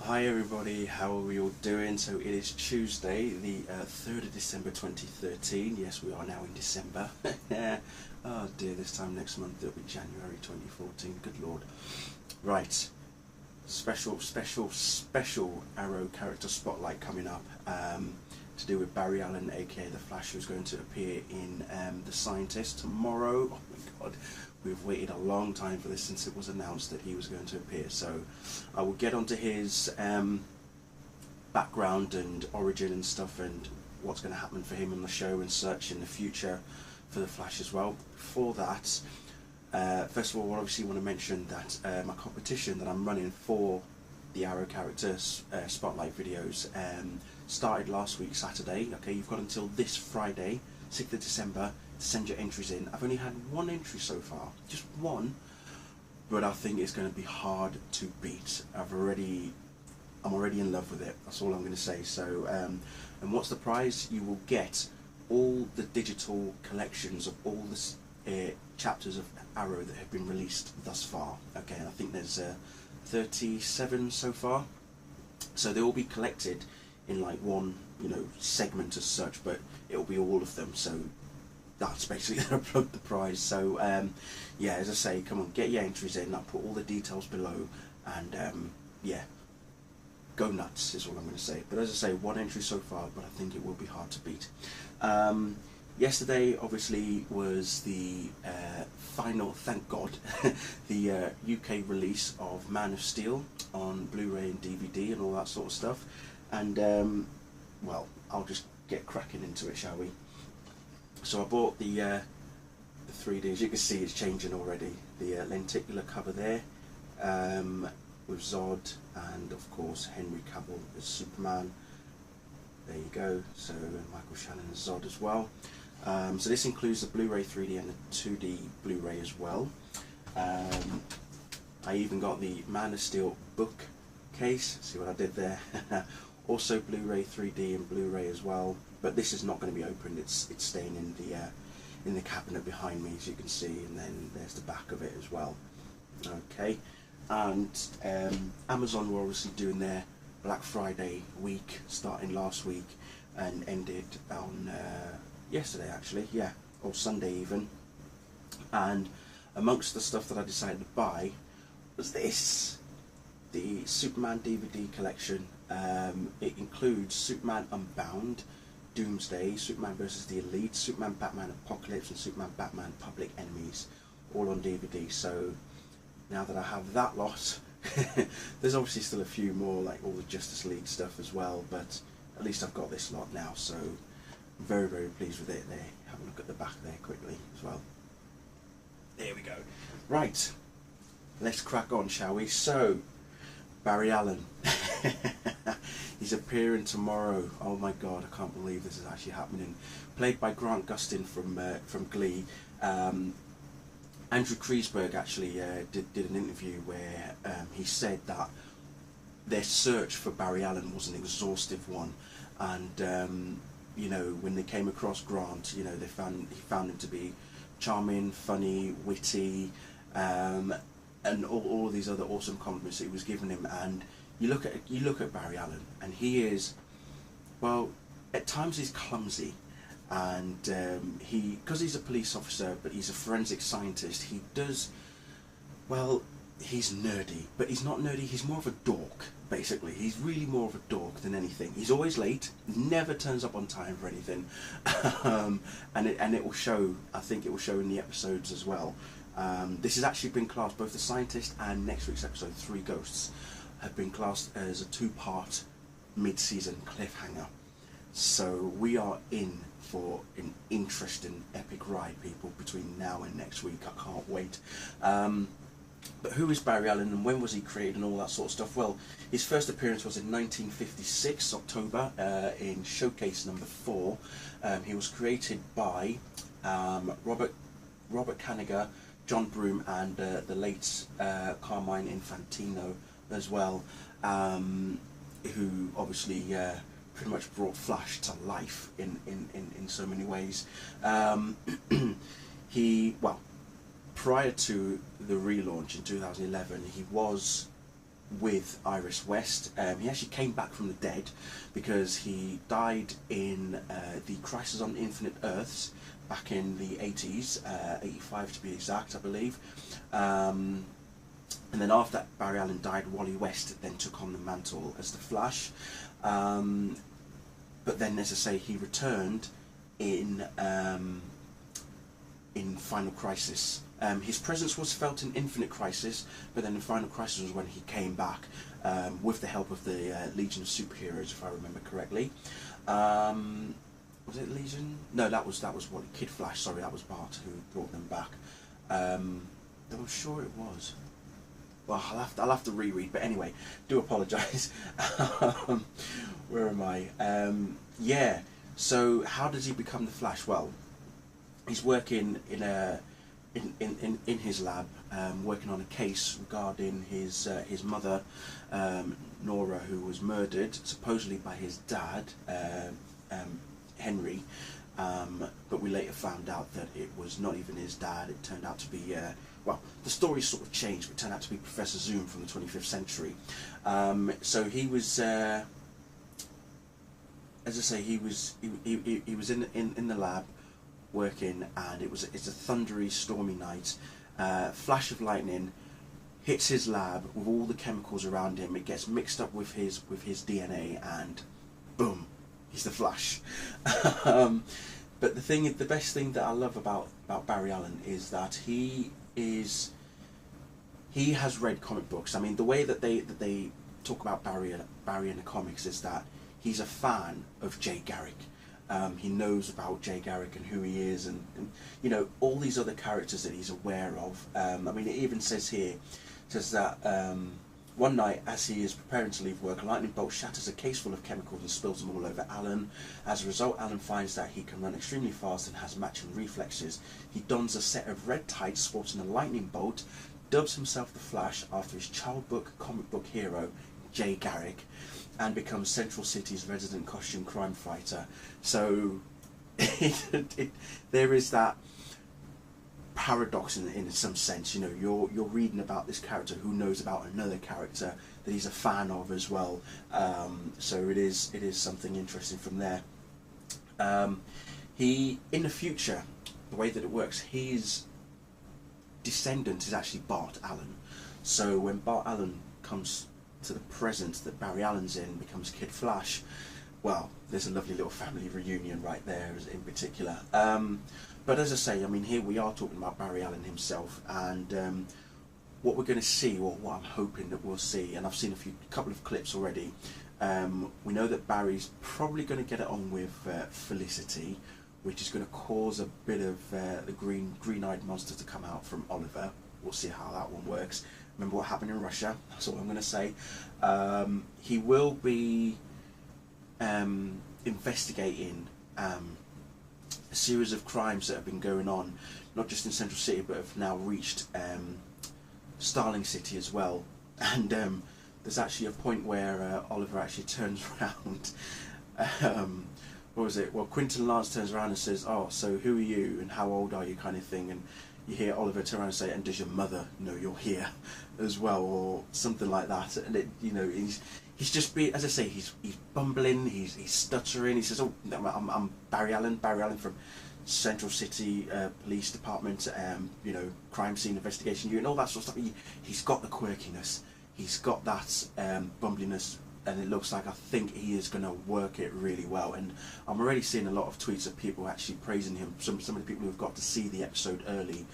Hi everybody, how are we all doing? So it is Tuesday, the 3rd of December 2013. Yes, we are now in December. Oh dear, this time next month it'll be January 2014. Good lord. Right, special Arrow character spotlight coming up to do with Barry Allen, aka The Flash, who's going to appear in The Scientist tomorrow. Oh my god. We've waited a long time for this since it was announced that he was going to appear, so I will get onto his background and origin and stuff and what's going to happen for him on the show and such in the future for The Flash as well. Before that, first of all, I obviously want to mention that my competition that I'm running for the Arrow characters spotlight videos started last week Saturday. Okay, you've got until this Friday, 6th of December, to send your entries in. I've only had one entry so far, just one, but I think it's going to be hard to beat. I'm already in love with it. That's all I'm going to say. So, and what's the prize? You will get all the digital collections of all the chapters of Arrow that have been released thus far. Okay, I think there's 37 so far. So they will be collected in like one, segment as such, but it will be all of them. So that's basically the prize. So yeah, as I say, come on, get your entries in. I'll put all the details below, and yeah, go nuts is all I'm going to say. But as I say, one entry so far, but I think it will be hard to beat. Yesterday obviously was the final, thank God, the UK release of Man of Steel on Blu-ray and DVD and all that sort of stuff. And well, I'll just get cracking into it, shall we? So I bought the 3D. As you can see, it's changing already. The lenticular cover there with Zod and of course Henry Cavill as Superman. There you go. So Michael Shannon as Zod as well. So this includes the Blu-ray 3D and the 2D Blu-ray as well. I even got the Man of Steel book case. See what I did there? Also Blu-ray 3D and Blu-ray as well. But this is not going to be opened. It's staying in the cabinet behind me, as you can see, and then there's the back of it as well. Okay, and Amazon were obviously doing their Black Friday week, starting last week and ended on yesterday actually, yeah, or Sunday even. And amongst the stuff that I decided to buy was this, the Superman DVD collection. It includes Superman Unbound, Doomsday, Superman vs. the Elite, Superman Batman Apocalypse, and Superman Batman Public Enemies, all on DVD. So now that I have that lot, there's obviously still a few more, like all the Justice League stuff as well, but at least I've got this lot now, so I'm very, very pleased with it. There, have a look at the back there quickly as well. There we go. Right, let's crack on, shall we? So, Barry Allen. He's appearing tomorrow. Oh my god, I can't believe this is actually happening. Played by Grant Gustin from Glee. Andrew Kreisberg actually did an interview where he said that their search for Barry Allen was an exhaustive one, and when they came across Grant, he found him to be charming, funny, witty, and all of these other awesome compliments that he was giving him. And you look at Barry Allen, and he is, well, at times he's clumsy, and because he's a police officer, but he's a forensic scientist. He does, well, he's nerdy, but he's not nerdy. He's more of a dork, basically. He's really more of a dork than anything. He's always late, never turns up on time for anything, and it will show. I think it will show in the episodes as well. This has actually been classed, both The Scientist and next week's episode, Three Ghosts, have been classed as a two-part mid-season cliffhanger. So we are in for an interesting epic ride, people, between now and next week. I can't wait. But who is Barry Allen, and when was he created, and all that sort of stuff? Well, his first appearance was in 1956, October, in Showcase number 4. He was created by Robert Kanigher, John Broome, and the late Carmine Infantino as well, who obviously pretty much brought Flash to life in so many ways. Prior to the relaunch in 2011, he was with Iris West. He actually came back from the dead because he died in the Crisis on Infinite Earths back in the 80s, 85 to be exact, I believe. And then after that, Barry Allen died, Wally West then took on the mantle as the Flash. But then, as I say, he returned in Final Crisis. His presence was felt in Infinite Crisis, but then in Final Crisis was when he came back with the help of the Legion of Superheroes, if I remember correctly. Was it Legion? No, that was what Kid Flash. Sorry, that was Bart who brought them back. I'm sure it was. Well, I'll have to reread. But anyway, do apologise. Where am I? Yeah. So how does he become the Flash? Well, he's working in his lab, working on a case regarding his mother, Nora, who was murdered supposedly by his dad, Henry, but we later found out that it was not even his dad. It turned out to be well, the story sort of changed, but it turned out to be Professor Zoom from the 25th century. So he was, as I say, he was in the lab working, and it's a thundery, stormy night. Flash of lightning hits his lab with all the chemicals around him. It gets mixed up with his DNA, and boom, he's the Flash. But the best thing that I love about Barry Allen is that he has read comic books. I mean, the way that they talk about Barry in the comics is that he's a fan of Jay Garrick. He knows about Jay Garrick and who he is, and you know, all these other characters that he's aware of. I mean, it even says that one night, as he is preparing to leave work, a lightning bolt shatters a case full of chemicals and spills them all over Alan. As a result, Alan finds that he can run extremely fast and has matching reflexes. He dons a set of red tights sporting a lightning bolt, dubs himself the Flash after his childhood comic book hero, Jay Garrick, and becomes Central City's resident costume crime fighter. So there is that paradox in some sense. You know, you're reading about this character who knows about another character that he's a fan of as well. So it is something interesting from there. He, in the future, the way that it works, his descendant is actually Bart Allen. So when Bart Allen comes to the present that Barry Allen's in, becomes Kid Flash, well, there's a lovely little family reunion right there in particular. But as I say, I mean, here we are talking about Barry Allen himself, and what we're going to see, or what I'm hoping that we'll see, and I've seen a couple of clips already. We know that Barry's probably going to get it on with Felicity, which is going to cause a bit of the green-eyed monster to come out from Oliver. We'll see how that one works. Remember what happened in Russia? That's all I'm going to say. He will be investigating a series of crimes that have been going on, not just in Central City, but have now reached Starling City as well. And there's actually a point where Oliver actually turns around. What was it? Well, Quentin Lance turns around and says, "Oh, so who are you and how old are you?" kind of thing. And you hear Oliver turn around and say, "And does your mother know you're here as well?" or something like that. And it, you know, he's just as I say, he's bumbling, he's stuttering. He says, "Oh, I'm Barry Allen from Central City Police Department, you know, crime scene investigation unit," and all that sort of stuff. He's got the quirkiness, he's got that bumbliness, and it looks like, I think he is going to work it really well. And I'm already seeing a lot of tweets of people actually praising him. Some of the people who've got to see the episode early,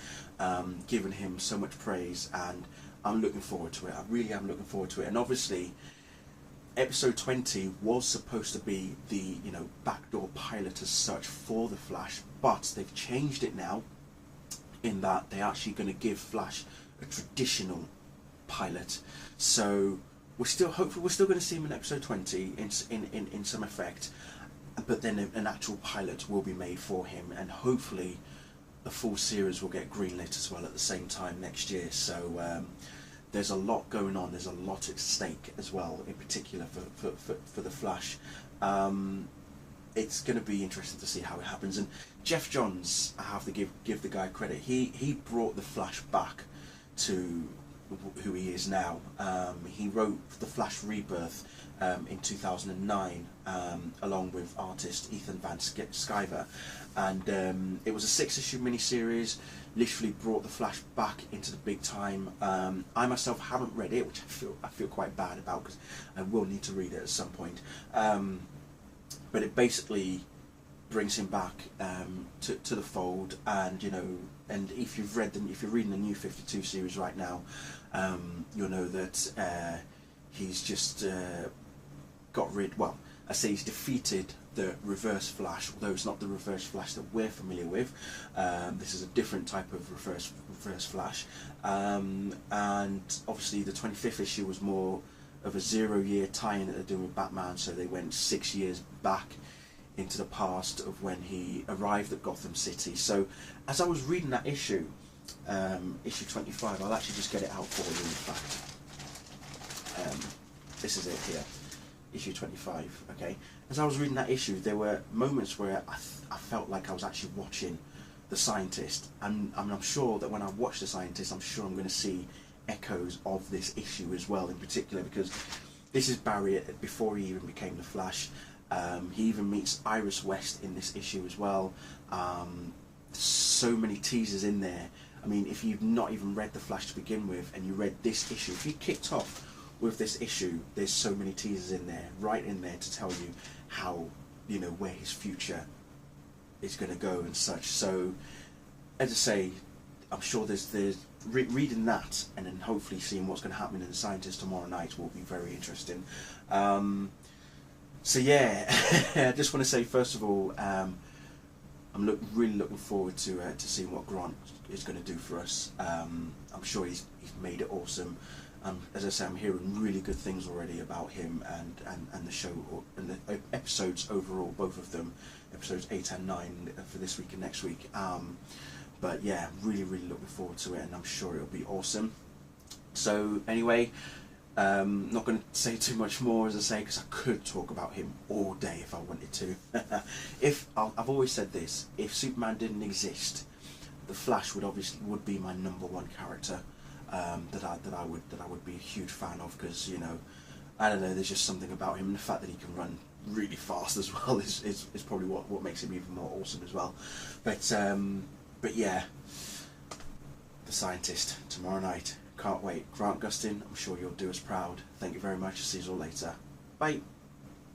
giving him so much praise, and I'm looking forward to it. I really am looking forward to it. And obviously, episode 20 was supposed to be the, you know, backdoor pilot as such for the Flash, but they've changed it now, in that they're actually going to give Flash a traditional pilot. So hopefully we're still going to see him in episode 20 in some effect, but then an actual pilot will be made for him, and hopefully a full series will get greenlit as well at the same time next year. So there's a lot going on, there's a lot at stake as well, in particular for the Flash. It's going to be interesting to see how it happens. And Jeff Johns, I have to give the guy credit, he brought the Flash back to who he is now. He wrote The Flash Rebirth in 2009 along with artist Ethan Van Sciver, and it was a 6-issue miniseries. Literally brought the Flash back into the big time. I myself haven't read it, which I feel quite bad about, because I will need to read it at some point. But it basically brings him back to the fold, and you know, and if you've read them, if you're reading the New 52 series right now, you'll know that he's just got rid. Well, I say he's defeated the Reverse Flash, although it's not the Reverse Flash that we're familiar with. This is a different type of Reverse Flash, and obviously the 25th issue was more of a 0-year tie-in that they're doing with Batman, so they went 6 years back into the past of when he arrived at Gotham City. So as I was reading that issue, issue 25, I'll actually just get it out for you in fact. This is it here, issue 25, okay? As I was reading that issue, there were moments where I felt like I was actually watching The Scientist, and I'm sure that when I watch The Scientist, I'm sure I'm going to see echoes of this issue as well, in particular because this is Barry before he even became the Flash. He even meets Iris West in this issue as well. So many teasers in there. I mean, if you've not even read The Flash to begin with and you read this issue, if you kicked off with this issue, there's so many teasers in there, right in there, to tell you how, you know, where his future is going to go and such. So, as I say, I'm sure reading that and then hopefully seeing what's going to happen in The Scientist tomorrow night will be very interesting. So yeah, I just want to say first of all, I'm really looking forward to seeing what Grant is going to do for us. I'm sure he's made it awesome. As I say, I'm hearing really good things already about him and the show and the episodes overall, both of them, episodes 8 and 9 for this week and next week. But yeah, really looking forward to it, and I'm sure it'll be awesome. So anyway, not going to say too much more, as I say, because I could talk about him all day if I wanted to. I've always said this: if Superman didn't exist, the Flash would be my #1 character that I would be a huge fan of, because, you know, I don't know, there's just something about him, and the fact that he can run really fast as well is probably what makes him even more awesome as well. But yeah, The Scientist tomorrow night. Can't wait. Grant Gustin, I'm sure you'll do us proud. Thank you very much. See you all later. Bye.